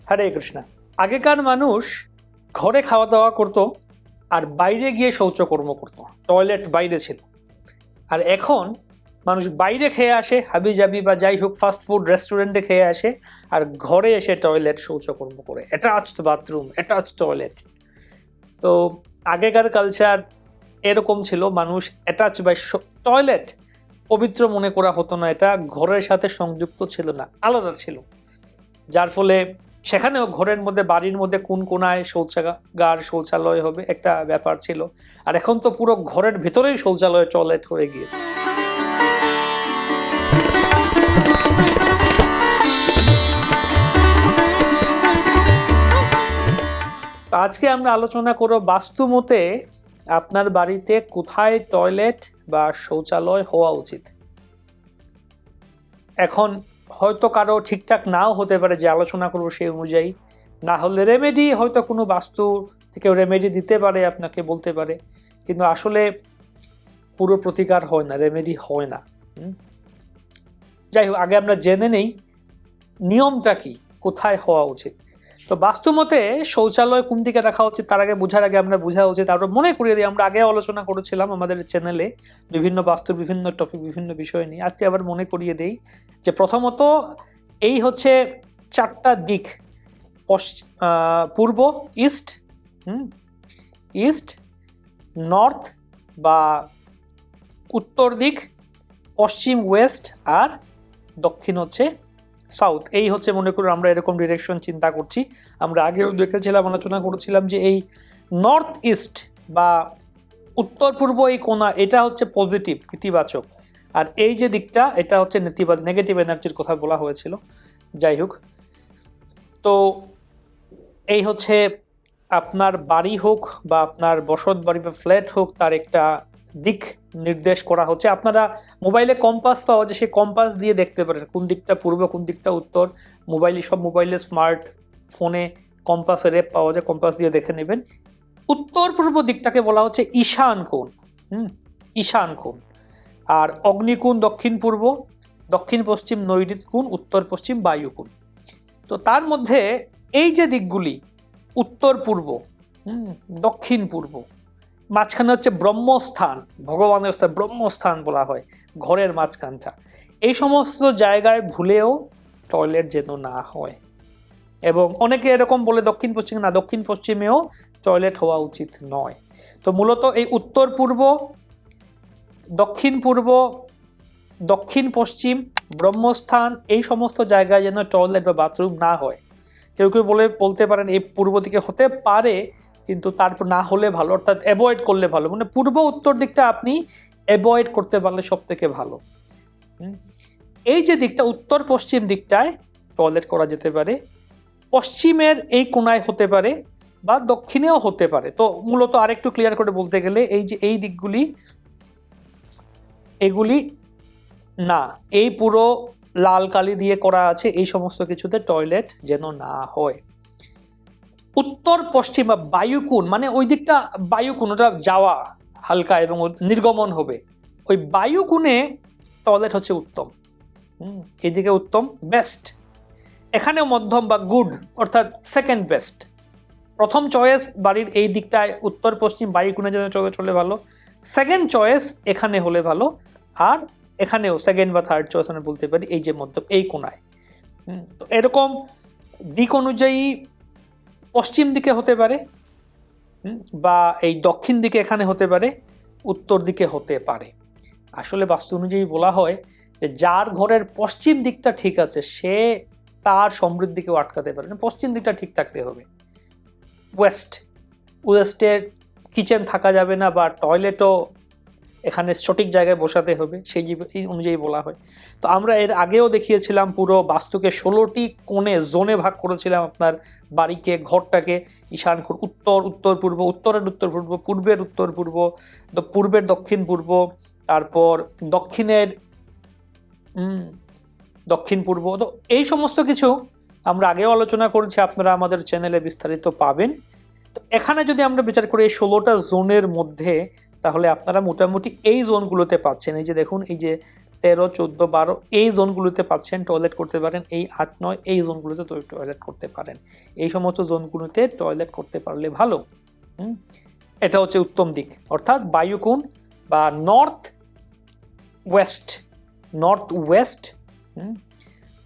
হরে কৃষ্ণ। আগেকার মানুষ ঘরে খাওয়া দাওয়া করতো আর বাইরে গিয়ে শৌচকর্ম করতো, টয়লেট বাইরে ছিল। আর এখন মানুষ বাইরে খেয়ে আসে, হাবি জাবি বা যাই হোক ফাস্ট ফুড রেস্টুরেন্টে খেয়ে আসে, আর ঘরে এসে টয়লেট শৌচকর্ম করে, অ্যাটাচড বাথরুম, অ্যাটাচড টয়লেট। তো আগেকার কালচার এরকম ছিল, মানুষ অ্যাটাচ বা টয়লেট পবিত্র মনে করা হতো না, এটা ঘরের সাথে সংযুক্ত ছিল না, আলাদা ছিল। যার ফলে সেখানেও ঘরের মধ্যে, বাড়ির মধ্যে কোন কোনায় শৌচাগার, শৌচালয় হবে একটা ব্যাপার ছিল। আর এখন তো পুরো ঘরের ভিতরেই শৌচালয়, টয়লেট হয়ে গিয়েছে। আজকে আমরা আলোচনা করব বাস্তু মতে আপনার বাড়িতে কোথায় টয়লেট বা শৌচালয় হওয়া উচিত। এখন হয়তো কারো ঠিকঠাক নাও হতে পারে, যে আলোচনা করব সেই অনুযায়ী না হলে রেমেডি, হয়তো কোনো বাস্তু থেকে রেমেডি দিতে পারে, আপনাকে বলতে পারে, কিন্তু আসলে পুরো প্রতিকার হয় না, রেমেডি হয় না। যাই হোক, আগে আমরা জেনে নেই নিয়মটা কি, কোথায় হওয়া উচিত। তো বাস্তু মতে শৌচালয় কোন দিকে রাখা উচিত, তার আগে বোঝার আগে আমরা বোঝা উচিত। তারপর মনে করিয়ে দিই, আমরা আগে আলোচনা করেছিলাম আমাদের চ্যানেলে বিভিন্ন বাস্তুর বিভিন্ন টপিক, বিভিন্ন বিষয় নিয়ে। আজকে আবার মনে করিয়ে দেই যে প্রথমত এই হচ্ছে 4টা দিক: পূর্ব, ইস্ট, ইস্ট, নর্থ বা উত্তর দিক, পশ্চিম ওয়েস্ট, আর দক্ষিণ হচ্ছে সাউথ। এই হচ্ছে মনে করুন আমরা এরকম ডিরেকশন চিন্তা করছি। আমরা আগেও দেখেছিলাম, আলোচনা করেছিলাম যে এই নর্থ ইস্ট বা উত্তর পূর্ব এই কোণা, এটা হচ্ছে পজিটিভ, ইতিবাচক। আর এই যে দিকটা, এটা হচ্ছে নেগেটিভ এনার্জির কথা বলা হয়েছিল। যাই হোক, তো এই হচ্ছে আপনার বাড়ি হোক বা আপনার বসত বাড়ি বা ফ্ল্যাট হোক, তার একটা দিক নির্দেশ করা হচ্ছে। আপনারা মোবাইলে কম্পাস পাওয়া যায়, সেই কম্পাস দিয়ে দেখতে পারেন কোন দিকটা পূর্ব, কোন দিকটা উত্তর। সব মোবাইলে, স্মার্ট ফোনে কম্পাসের অ্যাপ পাওয়া যায়, কম্পাস দিয়ে দেখে নেবেন। উত্তর পূর্ব দিকটাকে বলা হচ্ছে ঈশান কোণ। ঈশান কোণ। আর অগ্নিকোণ দক্ষিণ পূর্ব, দক্ষিণ পশ্চিম নৈঋত কোণ, উত্তর পশ্চিম বায়ু কোণ। তো তার মধ্যে এই যে দিকগুলি, উত্তর পূর্ব, দক্ষিণ পূর্ব, মাঝখানে হচ্ছে ব্রহ্মস্থান, ভগবানের ব্রহ্মস্থান বলা হয়, ঘরের মাঝখানটা। এই সমস্ত জায়গায় ভুলেও টয়লেট যেন না হয়। এবং অনেকে এরকম বলে দক্ষিণ পশ্চিম, না, দক্ষিণ পশ্চিমেও টয়লেট হওয়া উচিত নয়। তো মূলত এই উত্তর পূর্ব, দক্ষিণ পূর্ব, দক্ষিণ পশ্চিম, ব্রহ্মস্থান, এই সমস্ত জায়গায় যেন টয়লেট বা বাথরুম না হয়। কেউ কেউ বলতে পারেন এই পূর্ব দিকে হতে পারে, কিন্তু তারপর না হলে ভালো, অর্থাৎ অ্যাভয়েড করলে ভালো। মানে পূর্ব উত্তর দিকটা আপনি অ্যাভয়েড করতে পারলে সব থেকে ভালো। এই যে দিকটা, উত্তর পশ্চিম দিকটায় টয়লেট করা যেতে পারে, পশ্চিমের এই কোণায় হতে পারে বা দক্ষিণেও হতে পারে। তো মূলত আরেকটু ক্লিয়ার করে বলতে গেলে এই যে এই দিকগুলি, এগুলি না, এই পুরো লাল কালি দিয়ে করা আছে, এই সমস্ত কিছুতে টয়লেট যেন না হয়। উত্তর পশ্চিম বা বায়ুকোণ, মানে ওই দিকটা বায়ুকোণ, ওটা যাওয়া হালকা এবং নির্গমন হবে, ওই বায়ুকোণে টয়লেট হচ্ছে উত্তম। এদিকে উত্তম, বেস্ট। এখানেও মধ্যম বা গুড, অর্থাৎ সেকেন্ড বেস্ট। প্রথম চয়েস বাড়ির এই দিকটায় উত্তর পশ্চিম বায়ুকোণে যেন চলে ভালো, সেকেন্ড চয়েস এখানে হলে ভালো, আর এখানেও সেকেন্ড বা থার্ড চয়েস আমি বলতে পারি এই যে মধ্যম এই কোণায়। তো এরকম দিক অনুযায়ী পশ্চিম দিকে হতে পারে, বা এই দক্ষিণ দিকে এখানে হতে পারে, উত্তর দিকে হতে পারে। আসলে বাস্তু অনুযায়ী বলা হয় যে যার ঘরের পশ্চিম দিকটা ঠিক আছে, সে তার সমৃদ্ধিকেও আটকাতে পারে না, পশ্চিম দিকটা ঠিক থাকতে হবে। ওয়েস্টে কিচেন থাকা যাবে না, বা টয়লেটও এখানে সঠিক জায়গায় বসাতে হবে, সেই অনুযায়ী বলা হয়। তো আমরা এর আগেও দেখিয়েছিলাম পুরো বাস্তুকে 16টি কোণে, জোনে ভাগ করেছিলাম। আপনার বাড়িকে, ঘরটাকে ঈশান কোণ, উত্তর, উত্তর পূর্ব, উত্তরের উত্তর পূর্ব, পূর্বের উত্তর পূর্ব, পূর্বের দক্ষিণ পূর্ব, তারপর দক্ষিণের দক্ষিণ পূর্ব। তো এই সমস্ত কিছু আমরা আগেও আলোচনা করেছি, আপনারা আমাদের চ্যানেলে বিস্তারিত পাবেন। তো এখানে যদি আমরা বিচার করি এই 16টা জোনের মধ্যে, তাহলে আপনারা মোটামুটি এই জোনগুলোতে পাচ্ছেন। এই যে দেখুন, এই যে 13, 14, 12 এই জোনগুলোতে পাচ্ছেন টয়লেট করতে পারেন, এই 8, 9 এই জোনগুলোতে টয়লেট করতে পারেন। এই সমস্ত জোনগুলোতে টয়লেট করতে পারলে ভালো। এটা হচ্ছে উত্তম দিক, অর্থাৎ বায়ুকোণ বা নর্থ ওয়েস্ট।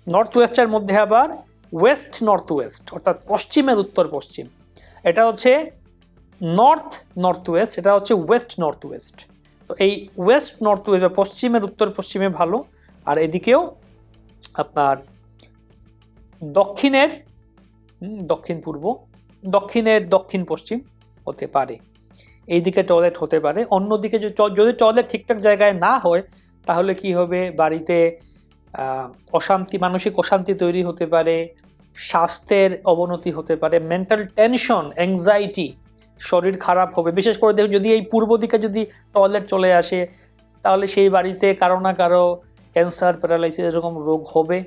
নর্থ ওয়েস্টের মধ্যে আবার ওয়েস্ট নর্থ ওয়েস্ট, অর্থাৎ পশ্চিমের উত্তর পশ্চিম। এটা হচ্ছে নর্থ ওয়েস্ট, এটা হচ্ছে ওয়েস্ট নর্থ ওয়েস্ট। তো এই ওয়েস্ট নর্থ ওয়েস্ট বা পশ্চিমের উত্তর পশ্চিমে ভালো, আর এদিকেও আপনার দক্ষিণের দক্ষিণ পূর্ব, দক্ষিণের দক্ষিণ পশ্চিম হতে পারে, এই দিকে টয়লেট হতে পারে। অন্যদিকে যদি টয়লেট ঠিকঠাক জায়গায় না হয় তাহলে কি হবে, বাড়িতে অশান্তি, মানসিক অশান্তি তৈরি হতে পারে, স্বাস্থ্যের অবনতি হতে পারে, মেন্টাল টেনশন, অ্যাংজাইটি, শরীর খারাপ হবে। বিশেষ করে দেখুন, যদি এই পূর্ব দিকে যদি টয়লেট চলে আসে তাহলে সেই বাড়িতে কারো না কারো ক্যান্সার, প্যারালাইসিস এরকম রোগ হবে।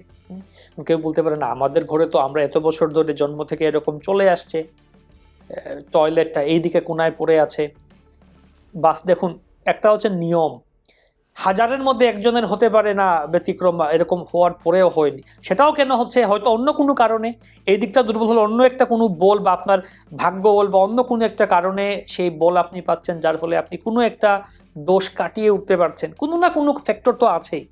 কেউ বলতে পারে না, আমাদের ঘরে তো আমরা এত বছর ধরে জন্ম থেকে এরকম চলে আসছে, টয়লেটটা এই দিকে কোনায় পড়ে আছে। বাস দেখুন, একটা হচ্ছে নিয়ম, হাজারের মধ্যে একজনের হতে পারে না ব্যতিক্রম, বা এরকম হওয়ার পরেও হয়নি, সেটাও কেন হচ্ছে, হয়তো অন্য কোনো কারণে এই দিকটা দুর্বল হলো, অন্য একটা কোনো বল বা আপনার ভাগ্য বল বা অন্য কোনো একটা কারণে সেই বল আপনি পাচ্ছেন, যার ফলে আপনি কোনো একটা দোষ কাটিয়ে উঠতে পারছেন। কোনো না কোনো ফ্যাক্টর তো আছেই,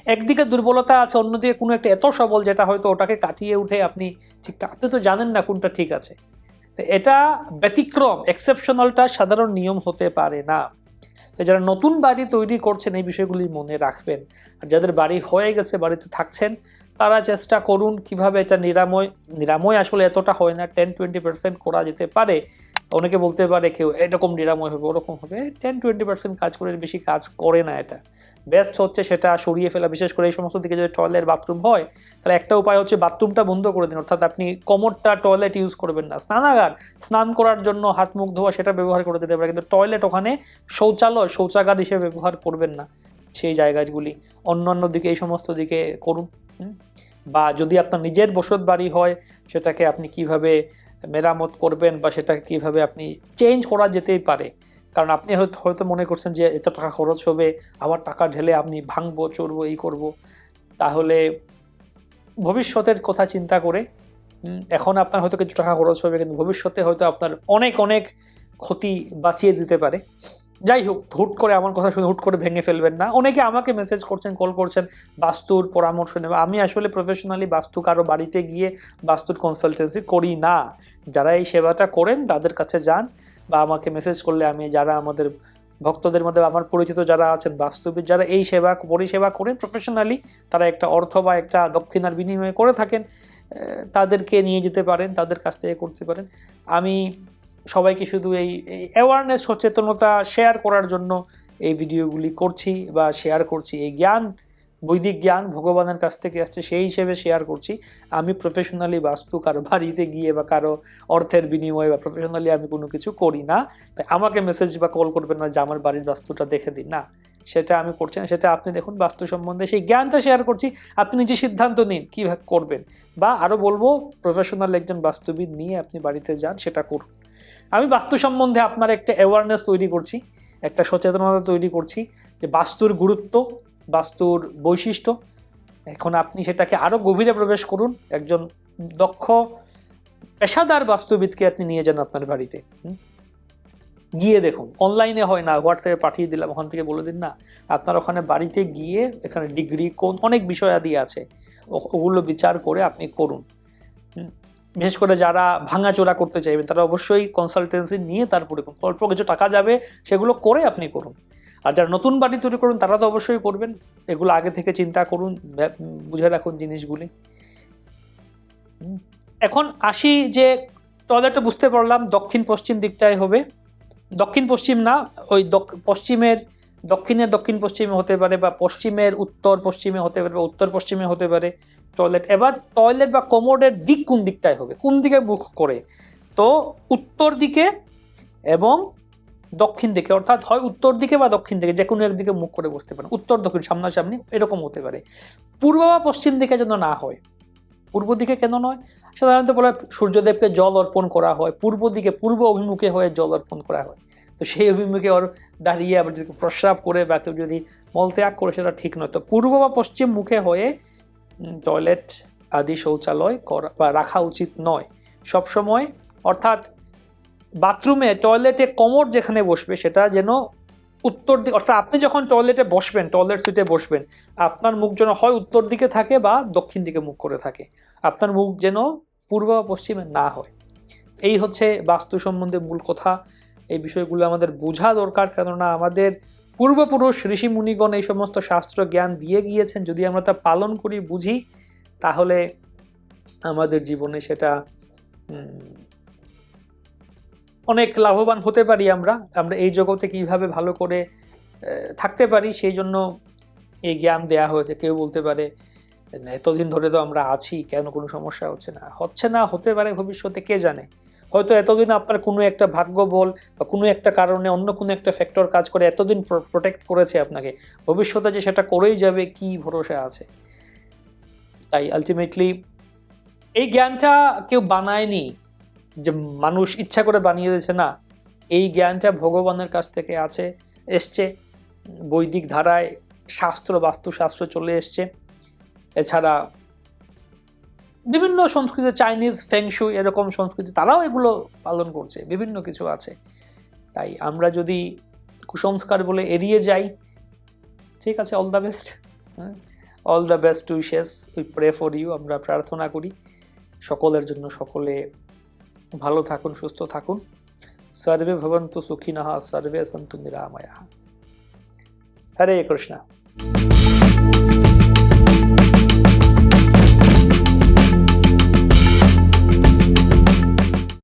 একদিকে দুর্বলতা আছে, অন্যদিকে কোনো একটা এত সবল যেটা হয়তো ওটাকে কাটিয়ে উঠে আপনি ঠিক, আপনি তো জানেন না কোনটা ঠিক আছে। তো এটা ব্যতিক্রম, এক্সেপশনালটা সাধারণ নিয়ম হতে পারে না। যারা নতুন বাড়ি তৈরি করছেন এই বিষয়গুলি মনে রাখবেন, আর যাদের বাড়ি হয়ে গেছে, বাড়িতে থাকছেন, তারা চেষ্টা করুন কিভাবে এটা নিরাময় আসলে এতটা হয় না, 10-20% করা যেতে পারে। অনেকে বলতে পারে কেউ এরকম নিরাময় হবে, ওরকম হবে, 10-20% কাজ করে, বেশি কাজ করে না। এটা বেস্ট হচ্ছে সেটা সরিয়ে ফেলা। বিশেষ করে এই সমস্ত দিকে যদি টয়লেট বাথরুম হয় তাহলে একটা উপায় হচ্ছে বাথরুমটা বন্ধ করে দিন, অর্থাৎ আপনি কমোডটা টয়লেট ইউজ করবেন না। স্নানাগার, স্নান করার জন্য হাত মুখ ধোয়া, সেটা ব্যবহার করে দিতে পারে, কিন্তু টয়লেট ওখানে শৌচাগার হিসেবে ব্যবহার করবেন না সেই জায়গাগুলি। অন্যান্য দিকে এই সমস্ত দিকে করুন। বা যদি আপনার নিজের বসত বাড়ি হয় সেটাকে আপনি কিভাবে মেরামত করবেন বা সেটাকে কিভাবে আপনি চেঞ্জ করা যেতেই পারে। কারণ আপনি হয়তো মনে করছেন যে এত টাকা খরচ হবে, আবার টাকা ঢেলে আপনি ভাঙবো, চড়বো, এই করব, তাহলে ভবিষ্যতের কথা চিন্তা করে এখন আপনার হয়তো কিছু টাকা খরচ হবে, কিন্তু ভবিষ্যতে হয়তো আপনার অনেক অনেক ক্ষতি বাঁচিয়ে দিতে পারে। যাই হোক, হুট করে আমার কথা শুনে হুট করে ভেঙে ফেলবেন না। অনেকে আমাকে মেসেজ করছেন, কল করছেন, বাস্তুর পরামর্শ নেবে। আমি আসলে প্রফেশনালি বাস্তু কারো বাড়িতে গিয়ে বাস্তুর কনসালটেন্সি করি না। যারা এই সেবাটা করেন তাদের কাছে যান, বা আমাকে মেসেজ করলে আমি, যারা আমাদের ভক্তদের মধ্যে আমার পরিচিত যারা আছেন বাস্তুবিদ, যারা এই পরিষেবা করেন প্রফেশনালি, তারা একটা অর্থ বা একটা দক্ষিণার বিনিময়ে করে থাকেন, তাদেরকে নিয়ে যেতে পারেন, তাদের কাছ থেকে করতে পারেন। আমি সবাইকে শুধু এই অ্যাওয়ারনেস, সচেতনতা শেয়ার করার জন্য এই ভিডিওগুলি করছি বা শেয়ার করছি। এই জ্ঞান, বৈদিক জ্ঞান ভগবানের কাছ থেকে আসছে, সেই হিসেবে শেয়ার করছি। আমি প্রফেশনালি বাস্তু কারো বাড়িতে গিয়ে বা কারো অর্থের বিনিময়ে বা প্রফেশনালি আমি কোনো কিছু করি না। তাই আমাকে মেসেজ বা কল করবেন না যে আমার বাড়ির বাস্তুটা দেখে দিন, না, সেটা আমি করছি না। সেটা আপনি দেখুন, বাস্তু সম্বন্ধে সেই জ্ঞানটা শেয়ার করছি, আপনি নিজে সিদ্ধান্ত নিন কীভাবে করবেন। বা আরও বলবো, প্রফেশনাল একজন বাস্তুবিদ নিয়ে আপনি বাড়িতে যান, সেটা করুন। আমি বাস্তু সম্বন্ধে আপনার একটা অ্যাওয়ারনেস তৈরি করছি, একটা সচেতনতা তৈরি করছি যে বাস্তুর গুরুত্ব, বাস্তুর বৈশিষ্ট্য। এখন আপনি সেটাকে আরও গভীরে প্রবেশ করুন, একজন দক্ষ পেশাদার বাস্তুবিদকে আপনি নিয়ে যান আপনার বাড়িতে, গিয়ে দেখুন। অনলাইনে হয় না, হোয়াটসঅ্যাপে পাঠিয়ে দিলাম, ওখান থেকে বলে দিন না। আপনার ওখানে বাড়িতে গিয়ে, এখানে ডিগ্রি, কোন অনেক বিষয়াদি আছে, ওগুলো বিচার করে আপনি করুন। বিশেষ করে যারা ভাঙাচোরা করতে চাইবেন তারা অবশ্যই কনসালটেন্সি নিয়ে তারপরে করুন। অল্প কিছু টাকা যাবে, সেগুলো করে আপনি করুন। আর যারা নতুন বাড়ি তৈরি করুন তারা তো অবশ্যই করবেন, এগুলো আগে থেকে চিন্তা করুন, বুঝে রাখুন জিনিসগুলি। এখন আসি যে টয়লেটটা বুঝতে পারলাম দক্ষিণ পশ্চিম দিকটাই হবে, দক্ষিণ পশ্চিম না, ওই দক্ষিণের দক্ষিণ পশ্চিমে হতে পারে, বা পশ্চিমের উত্তর পশ্চিমে হতে পারে, বা উত্তর পশ্চিমে হতে পারে টয়লেট। এবার টয়লেট বা কমোডের দিক কোন দিকটায় হবে, কোন দিকে মুখ করে, তো উত্তর দিকে এবং দক্ষিণ দিকে, অর্থাৎ হয় উত্তর দিকে বা দক্ষিণ দিকে, যে কোনো একদিকে মুখ করে বসতে পারেন। উত্তর দক্ষিণ সামনাসামনি এরকম হতে পারে। পূর্ব বা পশ্চিম দিকে যেন না হয়। পূর্ব দিকে কেন নয়? সাধারণত বলে সূর্যদেবকে জল অর্পণ করা হয় পূর্ব দিকে, পূর্ব অভিমুখে হয়ে জল অর্পণ করা হয়। তো সেই অভিমুখে ওর দাঁড়িয়ে আবার যদি প্রস্রাব করে বা কেউ যদি মলত্যাগ করে সেটা ঠিক নয়। তো পূর্ব বা পশ্চিম মুখে হয়ে টয়লেট আদি শৌচালয় করা বা রাখা উচিত নয় সবসময়। অর্থাৎ বাথরুমে টয়লেটে কোমর যেখানে বসবে সেটা যেন উত্তর দিকে, অর্থাৎ আপনি যখন টয়লেটে বসবেন, টয়লেট সিটে বসবেন, আপনার মুখ যেন হয় উত্তর দিকে থাকে বা দক্ষিণ দিকে মুখ করে থাকে, আপনার মুখ যেন পূর্ব বা পশ্চিমে না হয়। এই হচ্ছে বাস্তু সম্বন্ধে মূল কথা। এই বিষয়গুলো আমাদের বোঝা দরকার, কেননা আমাদের পূর্বপুরুষ ঋষি মুনিগণ এই সমস্ত শাস্ত্র জ্ঞান দিয়ে গিয়েছেন। যদি আমরা তা পালন করি, বুঝি, তাহলে আমাদের জীবনে সেটা অনেক লাভবান হতে পারি। আমরা এই জগতে কিভাবে ভালো করে থাকতে পারি সেই জন্য এই জ্ঞান দেয়া হয়েছে। কেউ বলতে পারে এতদিন ধরে তো আমরা আছি, কেন কোনো সমস্যা হচ্ছে না, হতে পারে ভবিষ্যতে, কে জানে। হয়তো এতদিন আপনার কোনো একটা ভাগ্য বল বা কোনো একটা কারণে অন্য কোনো একটা ফ্যাক্টর কাজ করে এতদিন প্রোটেক্ট করেছে আপনাকে, ভবিষ্যতে যে সেটা করেই যাবে কি ভরসা আছে। তাই আলটিমেটলি এই জ্ঞানটা কেউ বানায়নি, যে মানুষ ইচ্ছা করে বানিয়ে দিয়েছে, না। এই জ্ঞানটা ভগবানের কাছ থেকে এসছে, বৈদিক ধারায় শাস্ত্র, বাস্তুশাস্ত্র চলে এসছে। এছাড়া বিভিন্ন সংস্কৃতি, চাইনিজ ফেংশু এরকম সংস্কৃতি, তারাও এগুলো পালন করছে, বিভিন্ন কিছু আছে। তাই আমরা যদি কুসংস্কার বলে এড়িয়ে যাই, ঠিক আছে, all the best. All the best wishes, we pray for you. আমরা প্রার্থনা করি সকলের জন্য, সকলে ভালো থাকুন, সুস্থ থাকুন। সর্বে ভবন্তু সুখিনঃ, সর্বে সন্তু নিরাময়াঃ। হরে কৃষ্ণ।